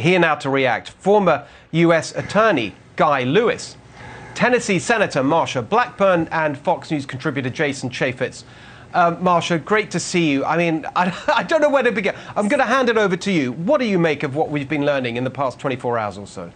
Here now to react, former U.S. Attorney Guy Lewis, Tennessee Senator Marsha Blackburn, and Fox News contributor Jason Chaffetz. Marsha, great to see you. I mean, I don't know where to begin. I'm going to hand it over to you. What do you make of what we've been learning in the past 24 hours or so?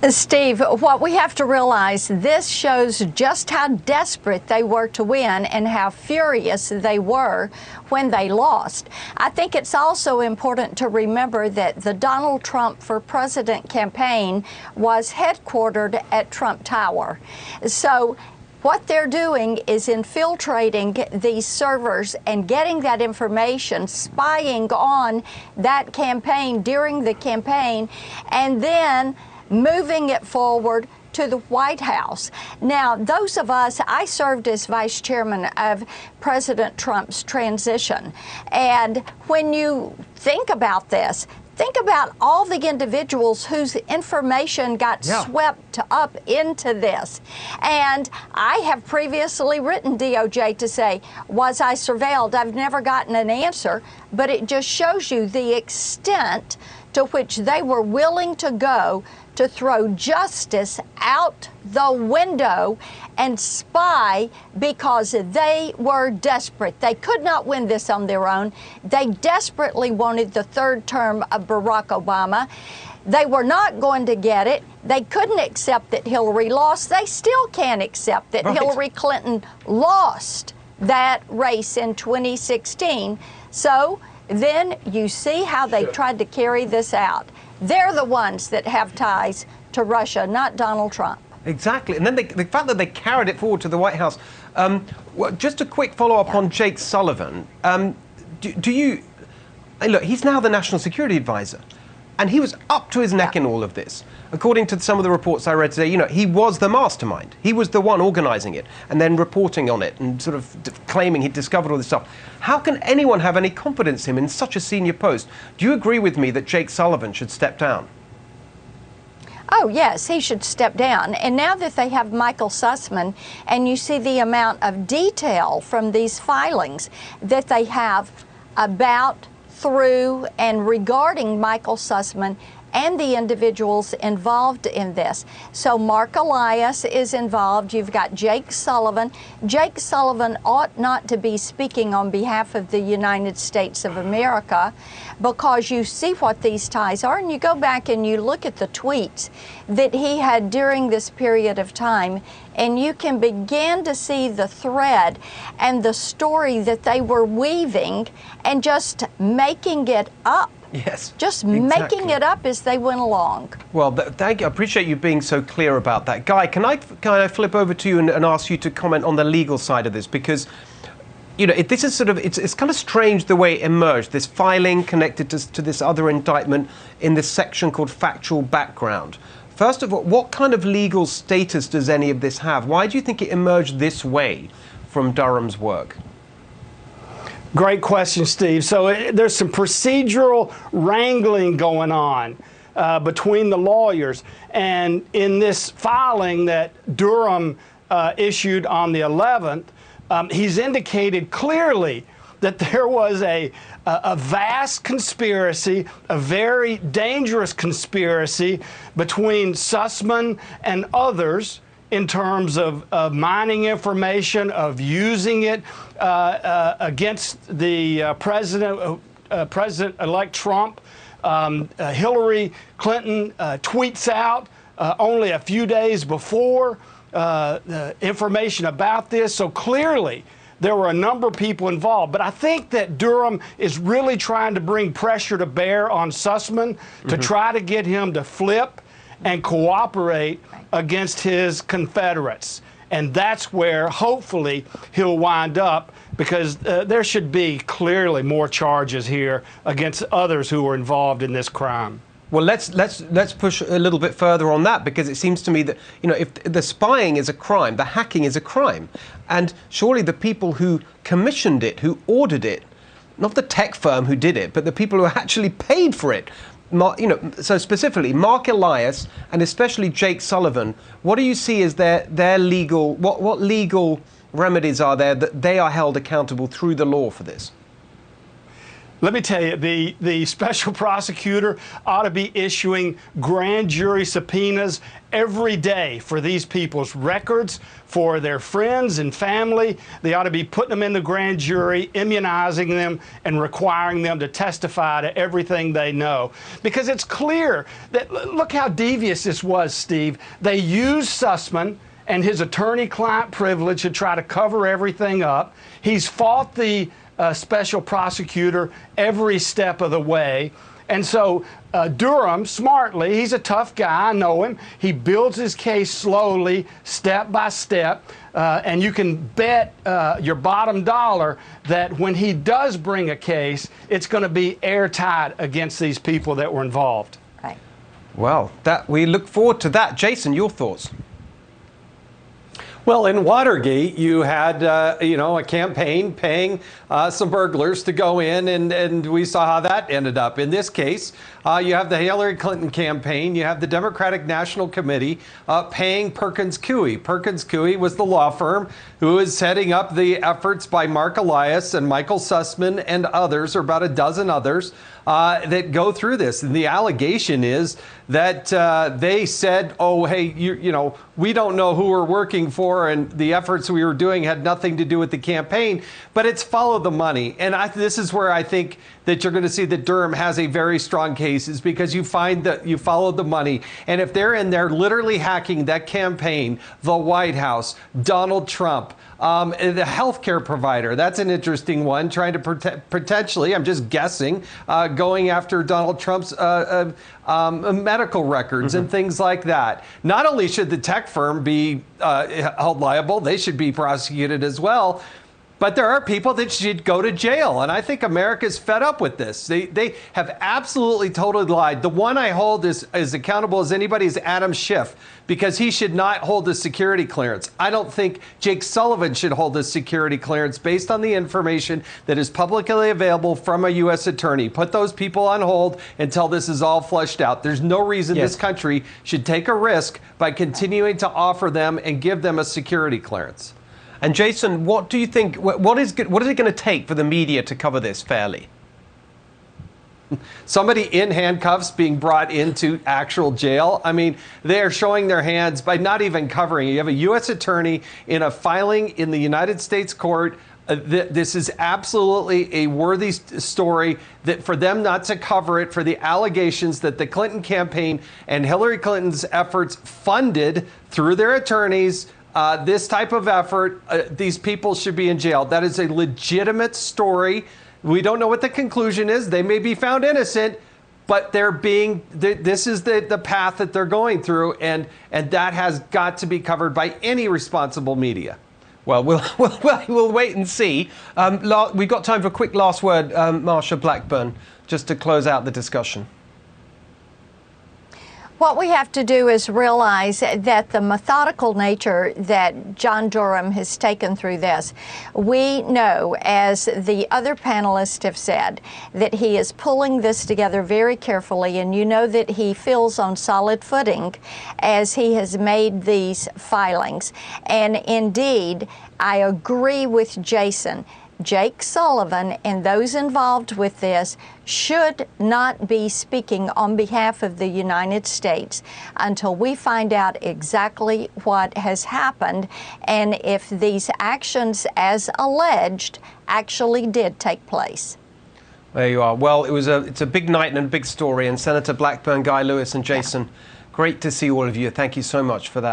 Steve, what we have to realize, this shows just how desperate they were to win and how furious they were when they lost. I think it's also important to remember that the Donald Trump for President campaign was headquartered at Trump Tower. So what they're doing is infiltrating these servers and getting that information, spying on that campaign during the campaign, and then moving it forward to the White House. Now, those of us, I served as vice chairman of President Trump's transition. And when you think about this, think about all the individuals whose information got swept up into this. And I have previously written DOJ to say, was I surveilled? I've never gotten an answer, but it just shows you the extent to which they were willing to go to throw justice out the window and spy because they were desperate. They could not win this on their own. They desperately wanted the third term of Barack Obama. They were not going to get it. They couldn't accept that Hillary lost. They still can't accept that Hillary Clinton lost that race in 2016. So then you see how they tried to carry this out. They're the ones that have ties to Russia, not Donald Trump. Exactly. And then the fact that they carried it forward to the White House. Just a quick follow-up on Jake Sullivan. Do you... Look, he's now the National Security Advisor. And he was up to his neck in all of this. According to some of the reports I read today, you know, he was the mastermind. He was the one organizing it and then reporting on it and sort of claiming he'd discovered all this stuff. How can anyone have any confidence in him in such a senior post? Do you agree with me that Jake Sullivan should step down? Oh, yes, he should step down. And now that they have Michael Sussman, and you see the amount of detail from these filings that they have about, through, and regarding Michael Sussman and the individuals involved in this. So Mark Elias is involved. You've got Jake Sullivan. Jake Sullivan ought not to be speaking on behalf of the United States of America, because you see what these ties are, and you go back and you look at the tweets that he had during this period of time, and you can begin to see the thread and the story that they were weaving and just making it up. Yes, just making it up as they went along. Well, thank you. I appreciate you being so clear about that. Guy, can I flip over to you and ask you to comment on the legal side of this? Because, you know, this is sort of, it's kind of strange the way it emerged, this filing connected to this other indictment in this section called factual background. First of all, what kind of legal status does any of this have? Why do you think it emerged this way from Durham's work? Great question, Steve. So there's some procedural wrangling going on between the lawyers. And in this filing that Durham issued on the 11th, he's indicated clearly that there was a vast conspiracy, a very dangerous conspiracy between Sussman and others in terms of mining information, of using it against the President-elect Trump. Hillary Clinton tweets out only a few days before the information about this. So clearly, there were a number of people involved. But I think that Durham is really trying to bring pressure to bear on Sussman to try to get him to flip and cooperate against his Confederates. And that's where, hopefully, he'll wind up, because there should be clearly more charges here against others who were involved in this crime. Well, let's push a little bit further on that, because it seems to me that, you know, if the spying is a crime, the hacking is a crime, and surely the people who commissioned it, who ordered it, not the tech firm who did it, but the people who actually paid for it, you know, so specifically Mark Elias and especially Jake Sullivan, what do you see as their legal, what legal remedies are there that they are held accountable through the law for this? Let me tell you, the special prosecutor ought to be issuing grand jury subpoenas every day for these people's records, for their friends and family. They ought to be putting them in the grand jury, immunizing them, and requiring them to testify to everything they know. Because it's clear that, look how devious this was, Steve. They used Sussman and his attorney-client privilege to try to cover everything up. He's fought the special prosecutor every step of the way. And so Durham, smartly, he's a tough guy, I know him. He builds his case slowly, step by step, and you can bet your bottom dollar that when he does bring a case, it's going to be airtight against these people that were involved. Right. Well, we look forward to that. Jason, your thoughts? Well, in Watergate, you had, a campaign paying some burglars to go in, and we saw how that ended up. In this case, you have the Hillary Clinton campaign. You have the Democratic National Committee paying Perkins Coie. Perkins Coie was the law firm who is heading up the efforts by Mark Elias and Michael Sussman and others, or about a dozen others, that go through this. And the allegation is that they said, oh, hey, we don't know who we're working for, and the efforts we were doing had nothing to do with the campaign, but it's follow the money. And this is where I think that you're going to see that Durham has a very strong case, is because you find that you follow the money. And if they're in there literally hacking that campaign, the White House, Donald Trump, the healthcare provider, that's an interesting one, trying to potentially, I'm just guessing, going after Donald Trump's medical records and things like that. Not only should the tech firm be held liable, they should be prosecuted as well. But there are people that should go to jail. And I think America's fed up with this. They have absolutely totally lied. The one I hold as accountable as anybody is Adam Schiff, because he should not hold the security clearance. I don't think Jake Sullivan should hold the security clearance based on the information that is publicly available from a U.S. attorney. Put those people on hold until this is all flushed out. There's no reason this country should take a risk by continuing to offer them and give them a security clearance. And Jason, what do you think, what is it going to take for the media to cover this fairly? Somebody in handcuffs being brought into actual jail. I mean, they are showing their hands by not even covering it. You have a U.S. attorney in a filing in the United States court. This is absolutely a worthy story, that for them not to cover it, for the allegations that the Clinton campaign and Hillary Clinton's efforts funded through their attorneys this type of effort. These people should be in jail. That is a legitimate story. We don't know what the conclusion is. They may be found innocent, but this is the path that they're going through, and that has got to be covered by any responsible media. Well, we'll wait and see. We've got time for a quick last word, Marsha Blackburn, just to close out the discussion. What we have to do is realize that the methodical nature that John Durham has taken through this, we know, as the other panelists have said, that he is pulling this together very carefully, and you know that he feels on solid footing as he has made these filings. And indeed, I agree with Jason. Jake Sullivan and those involved with this should not be speaking on behalf of the United States until we find out exactly what has happened and if these actions, as alleged, actually did take place. There you are. Well, it's a big night and a big story. And Senator Blackburn, Guy Lewis, and Jason, great to see all of you. Thank you so much for that.